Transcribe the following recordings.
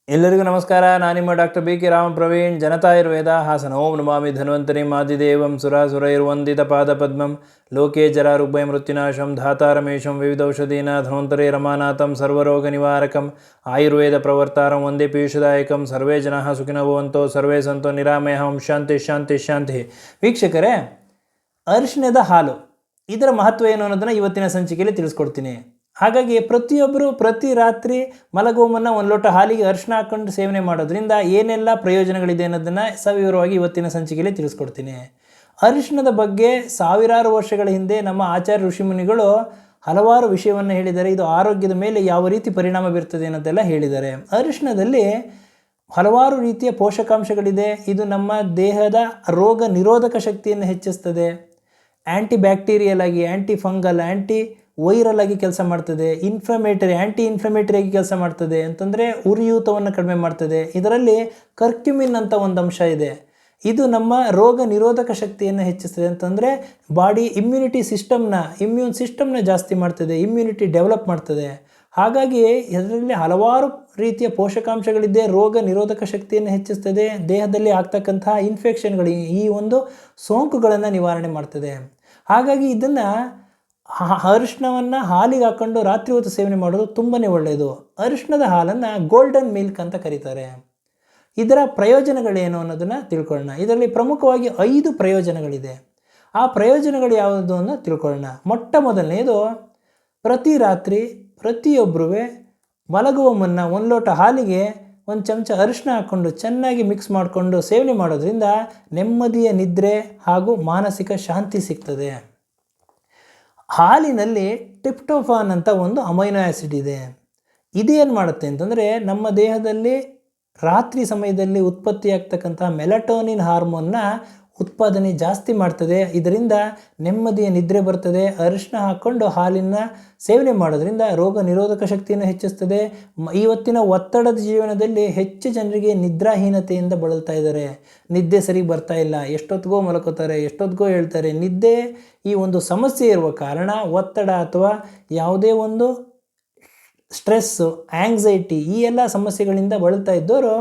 ಎಲ್ಲರಿಗೂ ನಮಸ್ಕಾರ. ನಾನು ನಿಮ್ಮ doctor B K Rama Praveen, Janathayurveda Hassan. ಓಂ ನಮಾಮಿ ಧನ್ವಂತರಿ ಮಾದಿದೇವಂ ಸುರಾಸುರೈರ್ವಂದಿತ ಪಾದ ಪದ್ಮಂ ಲೋಕೆ ಜರಾರುಗ್ಭಯ ಮೃತ್ಯುನಾಶಂ ಧಾತಾರಮೇಶಂ ವಿವಿಧೌಷಧೀನ ಧನ್ವಂತರಿ ರಮಾನಾಥಂ ಸರ್ವರೋಗ ನಿವಾರಕಂ ಆಯುರ್ವೇದ ಪ್ರವರ್ತಾರಂ ವಂದೇ ಪೀಯೂಷದಾಯಕಂ. ಸರ್ವೇ ಜನಾಃ ಸುಖಿನೋ ಭವಂತೋ ಸರ್ವೇ ಸಂತೋ ನಿರಾಮಯಃ. ಶಾಂತಿ ಶಾಂತಿ ಶಾಂತಿ. ವೀಕ್ಷಕರೇ, ಅರಿಶಿಣದ ಹಾಲು ಇದರ ಮಹತ್ವ ಏನು ಅನ್ನೋದನ್ನು ಇವತ್ತಿನ ಸಂಚಿಕೆಯಲ್ಲಿ ತಿಳಿಸ್ಕೊಡ್ತೀನಿ. ಹಾಗಾಗಿ ಪ್ರತಿಯೊಬ್ಬರು ಪ್ರತಿ ರಾತ್ರಿ ಮಲಗುವ ಮುನ್ನ ಒಂದು ಲೋಟ ಹಾಲಿಗೆ ಅರಿಶಿಣ ಹಾಕ್ಕೊಂಡು ಸೇವನೆ ಮಾಡೋದ್ರಿಂದ ಏನೆಲ್ಲ ಪ್ರಯೋಜನಗಳಿದೆ ಅನ್ನೋದನ್ನು ಸವಿವರವಾಗಿ ಇವತ್ತಿನ ಸಂಚಿಕೆಯಲ್ಲಿ ತಿಳಿಸ್ಕೊಡ್ತೀನಿ. ಅರಿಶಿಣದ ಬಗ್ಗೆ ಸಾವಿರಾರು ವರ್ಷಗಳ ಹಿಂದೆ ನಮ್ಮ ಆಚಾರ್ಯ ಋಷಿಮುನಿಗಳು ಹಲವಾರು ವಿಷಯವನ್ನು ಹೇಳಿದ್ದಾರೆ. ಇದು ಆರೋಗ್ಯದ ಮೇಲೆ ಯಾವ ರೀತಿ ಪರಿಣಾಮ ಬೀರ್ತದೆ ಅನ್ನೋದೆಲ್ಲ ಹೇಳಿದ್ದಾರೆ. ಅರಿಶಿಣದಲ್ಲಿ ಹಲವಾರು ರೀತಿಯ ಪೋಷಕಾಂಶಗಳಿದೆ. ಇದು ನಮ್ಮ ದೇಹದ ರೋಗ ನಿರೋಧಕ ಶಕ್ತಿಯನ್ನು ಹೆಚ್ಚಿಸ್ತದೆ. ಆ್ಯಂಟಿ ಬ್ಯಾಕ್ಟೀರಿಯಲ್ ಆಗಿ, ಆ್ಯಂಟಿ ಫಂಗಲ್, ಆ್ಯಂಟಿ ವೈರಲ್ ಆಗಿ ಕೆಲಸ ಮಾಡ್ತದೆ. ಆ್ಯಂಟಿ ಇನ್ಫ್ಲಮೇಟರಿಯಾಗಿ ಕೆಲಸ ಮಾಡ್ತದೆ. ಅಂತಂದರೆ ಉರಿಯೂತವನ್ನು ಕಡಿಮೆ ಮಾಡ್ತದೆ. ಇದರಲ್ಲಿ ಕರ್ಕ್ಯುಮಿನ್ ಅಂತ ಒಂದು ಅಂಶ ಇದೆ. ಇದು ನಮ್ಮ ರೋಗ ನಿರೋಧಕ ಶಕ್ತಿಯನ್ನು ಹೆಚ್ಚಿಸ್ತದೆ. ಅಂತಂದರೆ ಇಮ್ಯೂನ್ ಸಿಸ್ಟಮ್ನ ಜಾಸ್ತಿ ಮಾಡ್ತದೆ, ಇಮ್ಯುನಿಟಿ ಡೆವಲಪ್ ಮಾಡ್ತದೆ. ಹಾಗಾಗಿ ಇದರಲ್ಲಿ ಹಲವಾರು ರೀತಿಯ ಪೋಷಕಾಂಶಗಳಿದೆ. ರೋಗ ನಿರೋಧಕ ಶಕ್ತಿಯನ್ನು ಹೆಚ್ಚಿಸ್ತದೆ. ದೇಹದಲ್ಲಿ ಆಗ್ತಕ್ಕಂತಹ ಇನ್ಫೆಕ್ಷನ್ಗಳು, ಈ ಒಂದು ಸೋಂಕುಗಳನ್ನು ನಿವಾರಣೆ ಮಾಡ್ತದೆ. ಹಾಗಾಗಿ ಇದನ್ನು ಅರಿಶಿಣವನ್ನು ಹಾಲಿಗೆ ಹಾಕ್ಕೊಂಡು ರಾತ್ರಿ ಹೊತ್ತು ಸೇವನೆ ಮಾಡೋದು ತುಂಬಾ ಒಳ್ಳೆಯದು. ಅರಿಶಿಣದ ಹಾಲನ್ನು ಗೋಲ್ಡನ್ ಮಿಲ್ಕ್ ಅಂತ ಕರೀತಾರೆ. ಇದರ ಪ್ರಯೋಜನಗಳೇನು ಅನ್ನೋದನ್ನು ತಿಳ್ಕೊಳ್ಳೋಣ. ಇದರಲ್ಲಿ ಪ್ರಮುಖವಾಗಿ 5 ಪ್ರಯೋಜನಗಳಿದೆ. ಆ ಪ್ರಯೋಜನಗಳು ಯಾವುದು ಅನ್ನೋ ತಿಳ್ಕೊಳ್ಳೋಣ. ಮೊಟ್ಟ ಮೊದಲನೆಯದು, ಪ್ರತಿ ರಾತ್ರಿ ಪ್ರತಿಯೊಬ್ಬರೂ ಮಲಗುವ ಮುನ್ನ 1 ಲೋಟ ಹಾಲಿಗೆ 1 ಚಮಚ ಅರಿಶಿಣ ಹಾಕ್ಕೊಂಡು ಚೆನ್ನಾಗಿ ಮಿಕ್ಸ್ ಮಾಡಿಕೊಂಡು ಸೇವನೆ ಮಾಡೋದ್ರಿಂದ ನೆಮ್ಮದಿಯ ನಿದ್ರೆ ಹಾಗೂ ಮಾನಸಿಕ ಶಾಂತಿ ಸಿಗ್ತದೆ. ಹಾಲಿನಲ್ಲಿ ಟ್ರಿಪ್ಟೋಫಾನ್ ಅಂತ ಒಂದು ಅಮೈನೋ ಆ್ಯಸಿಡ್ ಇದೆ. ಇದೇನು ಮಾಡುತ್ತೆ ಅಂತಂದರೆ, ನಮ್ಮ ದೇಹದಲ್ಲಿ ರಾತ್ರಿ ಸಮಯದಲ್ಲಿ ಉತ್ಪತ್ತಿಯಾಗ್ತಕ್ಕಂಥ ಮೆಲಟೋನಿನ್ ಹಾರ್ಮೋನ್ನ ಉತ್ಪಾದನೆ ಜಾಸ್ತಿ ಮಾಡ್ತದೆ. ಇದರಿಂದ ನೆಮ್ಮದಿಯ ನಿದ್ರೆ ಬರ್ತದೆ. ಅರಿಶಿಣ ಹಾಕ್ಕೊಂಡು ಹಾಲಿನ ಸೇವನೆ ಮಾಡೋದ್ರಿಂದ ರೋಗ ನಿರೋಧಕ ಶಕ್ತಿಯನ್ನು ಹೆಚ್ಚಿಸ್ತದೆ. ಇವತ್ತಿನ ಒತ್ತಡದ ಜೀವನದಲ್ಲಿ ಹೆಚ್ಚು ಜನರಿಗೆ ನಿದ್ರಾಹೀನತೆಯಿಂದ ಬಳಲ್ತಾ ಇದ್ದಾರೆ. ನಿದ್ದೆ ಸರಿ ಬರ್ತಾ ಇಲ್ಲ, ಎಷ್ಟೊತ್ತಿಗೋ ಮಲ್ಕೋತಾರೆ, ಎಷ್ಟೊತ್ತಿಗೋ ಹೇಳ್ತಾರೆ. ನಿದ್ದೆ ಈ ಒಂದು ಸಮಸ್ಯೆ ಇರುವ ಕಾರಣ ಒತ್ತಡ ಅಥವಾ ಯಾವುದೇ ಒಂದು ಸ್ಟ್ರೆಸ್ಸು, ಆ್ಯಂಗ್ಸೈಟಿ, ಈ ಎಲ್ಲ ಸಮಸ್ಯೆಗಳಿಂದ ಬಳಲ್ತಾ ಇದ್ದವರು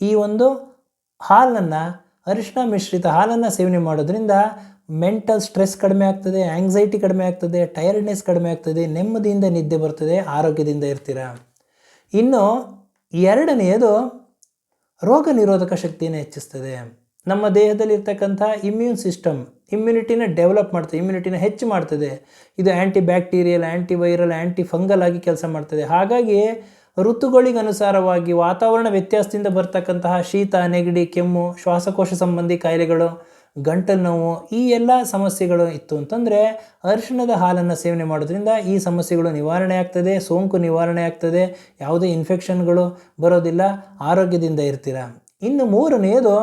ಈ ಒಂದು ಅರಿಶಿಣ ಮಿಶ್ರಿತ ಹಾಲನ್ನು ಸೇವನೆ ಮಾಡೋದ್ರಿಂದ ಮೆಂಟಲ್ ಸ್ಟ್ರೆಸ್ ಕಡಿಮೆ ಆಗ್ತದೆ, ಆ್ಯಂಗ್ಸೈಟಿ ಕಡಿಮೆ ಆಗ್ತದೆ, ಟಯರ್ಡ್ನೆಸ್ ಕಡಿಮೆ ಆಗ್ತದೆ, ನೆಮ್ಮದಿಯಿಂದ ನಿದ್ದೆ ಬರ್ತದೆ, ಆರೋಗ್ಯದಿಂದ ಇರ್ತೀರ. ಇನ್ನು ಎರಡನೆಯದು, ರೋಗ ನಿರೋಧಕ ಶಕ್ತಿಯನ್ನು ಹೆಚ್ಚಿಸ್ತದೆ. ನಮ್ಮ ದೇಹದಲ್ಲಿರ್ತಕ್ಕಂಥ ಇಮ್ಯುನಿಟಿನ ಡೆವಲಪ್ ಮಾಡ್ತದೆ, ಇಮ್ಯುನಿಟಿನ ಹೆಚ್ಚು ಮಾಡ್ತದೆ. ಇದು ಆ್ಯಂಟಿ ಬ್ಯಾಕ್ಟೀರಿಯಲ್, ಆ್ಯಂಟಿ ವೈರಲ್, ಆ್ಯಂಟಿ ಫಂಗಲ್ ಆಗಿ ಕೆಲಸ ಮಾಡ್ತದೆ. ಹಾಗಾಗಿ ಋತುಗಳಿಗನುಸಾರವಾಗಿ ವಾತಾವರಣ ವ್ಯತ್ಯಾಸದಿಂದ ಬರ್ತಕ್ಕಂತಹ ಶೀತ, ನೆಗಡಿ, ಕೆಮ್ಮು, ಶ್ವಾಸಕೋಶ ಸಂಬಂಧಿ ಕಾಯಿಲೆಗಳು, ಗಂಟಲು ನೋವು, ಈ ಎಲ್ಲ ಸಮಸ್ಯೆಗಳು ಇತ್ತು ಅಂತಂದರೆ ಅರಿಶಿಣದ ಹಾಲನ್ನು ಸೇವನೆ ಮಾಡೋದ್ರಿಂದ ಈ ಸಮಸ್ಯೆಗಳು ನಿವಾರಣೆ ಆಗ್ತದೆ, ಸೋಂಕು ನಿವಾರಣೆ ಆಗ್ತದೆ, ಯಾವುದೇ ಇನ್ಫೆಕ್ಷನ್ಗಳು ಬರೋದಿಲ್ಲ, ಆರೋಗ್ಯದಿಂದ ಇರ್ತೀರ. ಇನ್ನು ಮೂರನೆಯದು,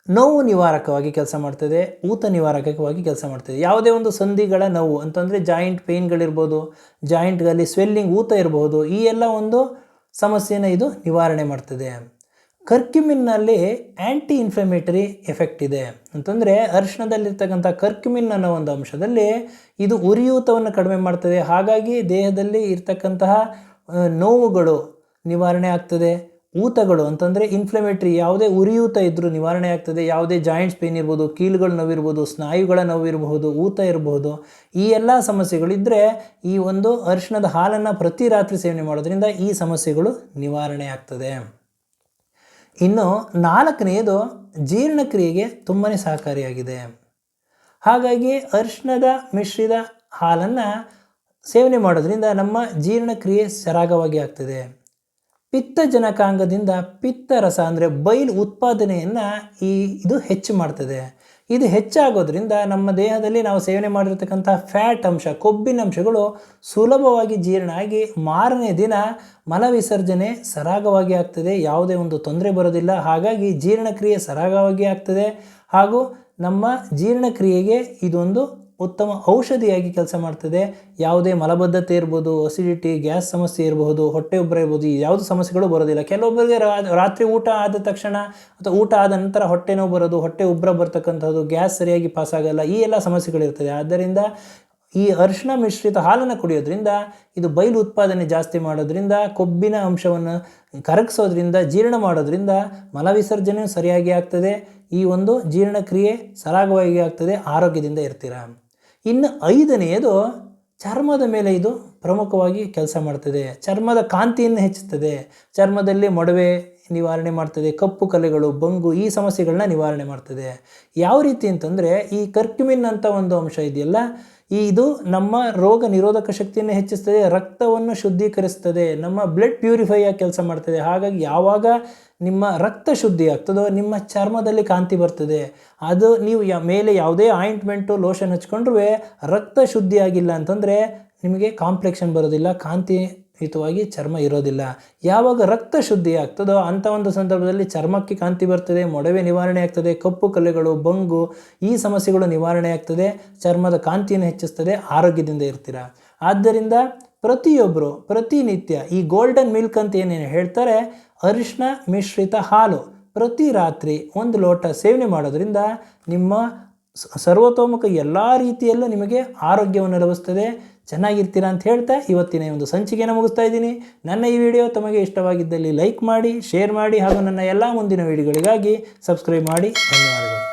ನೋವು ನಿವಾರಕವಾಗಿ ಕೆಲಸ ಮಾಡ್ತದೆ, ಊತ ನಿವಾರಕವಾಗಿ ಕೆಲಸ ಮಾಡ್ತದೆ. ಯಾವುದೇ ಒಂದು ಸಂಧಿಗಳ ನೋವು ಅಂತಂದರೆ ಜಾಯಿಂಟ್ ಪೇಯ್ನ್ಗಳಿರ್ಬೋದು, ಜಾಯಿಂಟ್ಗಳಲ್ಲಿ ಸ್ವೆಲ್ಲಿಂಗ್, ಊತ ಇರಬಹುದು, ಈ ಎಲ್ಲ ಒಂದು ಸಮಸ್ಯೆನ ಇದು ನಿವಾರಣೆ ಮಾಡ್ತದೆ. ಕರ್ಕ್ಯುಮಿನ್ನಲ್ಲಿ ಆ್ಯಂಟಿ ಇನ್ಫ್ಲಮೇಟರಿ ಎಫೆಕ್ಟ್ ಇದೆ. ಅಂತಂದರೆ ಅರಿಶಿಣದಲ್ಲಿರ್ತಕ್ಕಂಥ ಕರ್ಕ್ಯುಮಿನ್ ಅನ್ನೋ ಒಂದು ಅಂಶದಲ್ಲಿ ಇದು ಉರಿಯೂತವನ್ನು ಕಡಿಮೆ ಮಾಡ್ತದೆ. ಹಾಗಾಗಿ ದೇಹದಲ್ಲಿ ಇರ್ತಕ್ಕಂತಹ ನೋವುಗಳು ನಿವಾರಣೆ ಆಗ್ತದೆ. ಊತಗಳು ಅಂತಂದರೆ ಇನ್ಫ್ಲಮೇಟ್ರಿ, ಯಾವುದೇ ಉರಿಯೂತ ಇದ್ದರೂ ನಿವಾರಣೆ ಆಗ್ತದೆ. ಯಾವುದೇ ಜಾಯಿಂಟ್ಸ್ ಪೇನ್ ಇರ್ಬೋದು, ಕೀಲುಗಳ ನೋವಿರ್ಬೋದು, ಸ್ನಾಯುಗಳ ನೋವಿರ್ಬೋದು, ಊತ ಇರಬಹುದು, ಈ ಎಲ್ಲ ಸಮಸ್ಯೆಗಳಿದ್ದರೆ ಈ ಒಂದು ಅರಿಶಿಣದ ಹಾಲನ್ನು ಪ್ರತಿ ರಾತ್ರಿ ಸೇವನೆ ಮಾಡೋದ್ರಿಂದ ಈ ಸಮಸ್ಯೆಗಳು ನಿವಾರಣೆ ಆಗ್ತದೆ. ಇನ್ನು ನಾಲ್ಕನೆಯದು, ಜೀರ್ಣಕ್ರಿಯೆಗೆ ತುಂಬಾ ಸಹಕಾರಿಯಾಗಿದೆ. ಹಾಗಾಗಿ ಅರಿಶಿಣದ ಮಿಶ್ರಿತ ಹಾಲನ್ನು ಸೇವನೆ ಮಾಡೋದ್ರಿಂದ ನಮ್ಮ ಜೀರ್ಣಕ್ರಿಯೆ ಸರಾಗವಾಗಿ ಆಗ್ತದೆ. ಪಿತ್ತಜನಕಾಂಗದಿಂದ ಪಿತ್ತರಸ ಅಂದರೆ ಬೈಲ್ ಉತ್ಪಾದನೆಯನ್ನು ಇದು ಹೆಚ್ಚು ಮಾಡ್ತದೆ. ಇದು ಹೆಚ್ಚಾಗೋದ್ರಿಂದ ನಮ್ಮ ದೇಹದಲ್ಲಿ ನಾವು ಸೇವನೆ ಮಾಡಿರ್ತಕ್ಕಂಥ ಫ್ಯಾಟ್ ಅಂಶ, ಕೊಬ್ಬಿನ ಅಂಶಗಳು ಸುಲಭವಾಗಿ ಜೀರ್ಣ ಆಗಿ ಮಾರನೇ ದಿನ ಮಲವಿಸರ್ಜನೆ ಸರಾಗವಾಗಿ ಆಗ್ತದೆ. ಯಾವುದೇ ಒಂದು ತೊಂದರೆ ಬರೋದಿಲ್ಲ. ಹಾಗಾಗಿ ಜೀರ್ಣಕ್ರಿಯೆ ಸರಾಗವಾಗಿ ಆಗ್ತದೆ ಹಾಗೂ ನಮ್ಮ ಜೀರ್ಣಕ್ರಿಯೆಗೆ ಇದೊಂದು ಉತ್ತಮ ಔಷಧಿಯಾಗಿ ಕೆಲಸ ಮಾಡ್ತದೆ. ಯಾವುದೇ ಮಲಬದ್ಧತೆ ಇರ್ಬೋದು, ಅಸಿಡಿಟಿ, ಗ್ಯಾಸ್ ಸಮಸ್ಯೆ ಇರಬಹುದು, ಹೊಟ್ಟೆ ಉಬ್ಬರ ಇರ್ಬೋದು, ಯಾವುದೇ ಸಮಸ್ಯೆಗಳು ಬರೋದಿಲ್ಲ. ಕೆಲವೊಬ್ಬರಿಗೆ ರಾತ್ರಿ ಊಟ ಆದ ತಕ್ಷಣ ಅಥವಾ ಊಟ ಆದ ನಂತರ ಹೊಟ್ಟೆ ನೋವು ಬರೋದು, ಹೊಟ್ಟೆ ಉಬ್ಬರ ಬರ್ತಕ್ಕಂಥದ್ದು, ಗ್ಯಾಸ್ ಸರಿಯಾಗಿ ಪಾಸಾಗಲ್ಲ, ಈ ಎಲ್ಲ ಸಮಸ್ಯೆಗಳಿರ್ತದೆ. ಆದ್ದರಿಂದ ಈ ಅರಿಶಿನ ಮಿಶ್ರಿತ ಹಾಲನ್ನು ಕುಡಿಯೋದ್ರಿಂದ ಇದು ಬಯಲು ಉತ್ಪಾದನೆ ಜಾಸ್ತಿ ಮಾಡೋದ್ರಿಂದ, ಕೊಬ್ಬಿನ ಅಂಶವನ್ನು ಕರಗಿಸೋದ್ರಿಂದ, ಜೀರ್ಣ ಮಾಡೋದ್ರಿಂದ ಮಲವಿಸರ್ಜನೆ ಸರಿಯಾಗಿ ಆಗ್ತದೆ. ಈ ಒಂದು ಜೀರ್ಣಕ್ರಿಯೆ ಸರಾಗವಾಗಿ ಆಗ್ತದೆ, ಆರೋಗ್ಯದಿಂದ ಇರ್ತೀರ. ಇನ್ನು 5ನೇದು ಚರ್ಮದ ಮೇಲೆ ಇದು ಪ್ರಮುಖವಾಗಿ ಕೆಲಸ ಮಾಡ್ತದೆ. ಚರ್ಮದ ಕಾಂತಿಯನ್ನು ಹೆಚ್ಚಿಸ್ತದೆ, ಚರ್ಮದಲ್ಲಿ ಮೊಡವೆ ನಿವಾರಣೆ ಮಾಡ್ತದೆ, ಕಪ್ಪು ಕಲೆಗಳು, ಬಂಗು ಈ ಸಮಸ್ಯೆಗಳನ್ನ ನಿವಾರಣೆ ಮಾಡ್ತದೆ. ಯಾವ ರೀತಿ ಅಂತಂದರೆ ಈ ಕರ್ಕ್ಯುಮಿನ್ ಅಂತ ಒಂದು ಅಂಶ ಇದೆಯಲ್ಲ, ಇದು ನಮ್ಮ ರೋಗ ನಿರೋಧಕ ಶಕ್ತಿಯನ್ನು ಹೆಚ್ಚಿಸ್ತದೆ, ರಕ್ತವನ್ನು ಶುದ್ಧೀಕರಿಸ್ತದೆ, ನಮ್ಮ ಬ್ಲಡ್ ಪ್ಯೂರಿಫೈ ಆಗಿ ಕೆಲಸ ಮಾಡ್ತದೆ. ಹಾಗಾಗಿ ಯಾವಾಗ ನಿಮ್ಮ ರಕ್ತ ಶುದ್ಧಿ ಆಗ್ತದೋ ನಿಮ್ಮ ಚರ್ಮದಲ್ಲಿ ಕಾಂತಿ ಬರ್ತದೆ. ಅದು ನೀವು ಮೇಲೆ ಯಾವುದೇ ಆಯಿಂಟ್ಮೆಂಟು ಲೋಷನ್ ಹಚ್ಕೊಂಡ್ರೂ ರಕ್ತ ಶುದ್ಧಿ ಆಗಿಲ್ಲ ಅಂತಂದರೆ ನಿಮಗೆ ಕಾಂಪ್ಲೆಕ್ಷನ್ ಬರೋದಿಲ್ಲ, ಕಾಂತಿಯುತವಾಗಿ ಚರ್ಮ ಇರೋದಿಲ್ಲ. ಯಾವಾಗ ರಕ್ತ ಶುದ್ಧಿ ಆಗ್ತದೋ ಅಂಥ ಒಂದು ಸಂದರ್ಭದಲ್ಲಿ ಚರ್ಮಕ್ಕೆ ಕಾಂತಿ ಬರ್ತದೆ, ಮೊಡವೆ ನಿವಾರಣೆ ಆಗ್ತದೆ, ಕಪ್ಪು ಕಲೆಗಳು, ಬಂಗು ಈ ಸಮಸ್ಯೆಗಳು ನಿವಾರಣೆ ಆಗ್ತದೆ, ಚರ್ಮದ ಕಾಂತಿಯನ್ನು ಹೆಚ್ಚಿಸ್ತದೆ, ಆರೋಗ್ಯದಿಂದ ಇರ್ತೀರ. ಆದ್ದರಿಂದ ಪ್ರತಿಯೊಬ್ಬರು ಪ್ರತಿನಿತ್ಯ ಈ ಗೋಲ್ಡನ್ ಮಿಲ್ಕ್ ಅಂತ ಏನೇನು ಹೇಳ್ತಾರೆ, ಅರಿಶಿನ ಮಿಶ್ರಿತ ಹಾಲು ಪ್ರತಿ ರಾತ್ರಿ 1 ಲೋಟ ಸೇವನೆ ಮಾಡೋದ್ರಿಂದ ನಿಮ್ಮ ಸರ್ವತೋಮುಖ ಎಲ್ಲ ರೀತಿಯಲ್ಲೂ ನಿಮಗೆ ಆರೋಗ್ಯವನ್ನು ಲಭಿಸ್ತದೆ, ಚೆನ್ನಾಗಿರ್ತೀರಾ ಅಂತ ಹೇಳ್ತಾ ಇವತ್ತಿನ ಒಂದು ಸಂಚಿಕೆಯನ್ನು ಮುಗಿಸ್ತಾ ಇದ್ದೀನಿ. ನನ್ನ ಈ ವಿಡಿಯೋ ತಮಗೆ ಇಷ್ಟವಾಗಿದ್ದಲ್ಲಿ ಲೈಕ್ ಮಾಡಿ, ಶೇರ್ ಮಾಡಿ ಹಾಗೂ ನನ್ನ ಎಲ್ಲ ಮುಂದಿನ ವಿಡಿಯೋಗಳಿಗಾಗಿ ಸಬ್ಸ್ಕ್ರೈಬ್ ಮಾಡಿ. ಧನ್ಯವಾದಗಳು.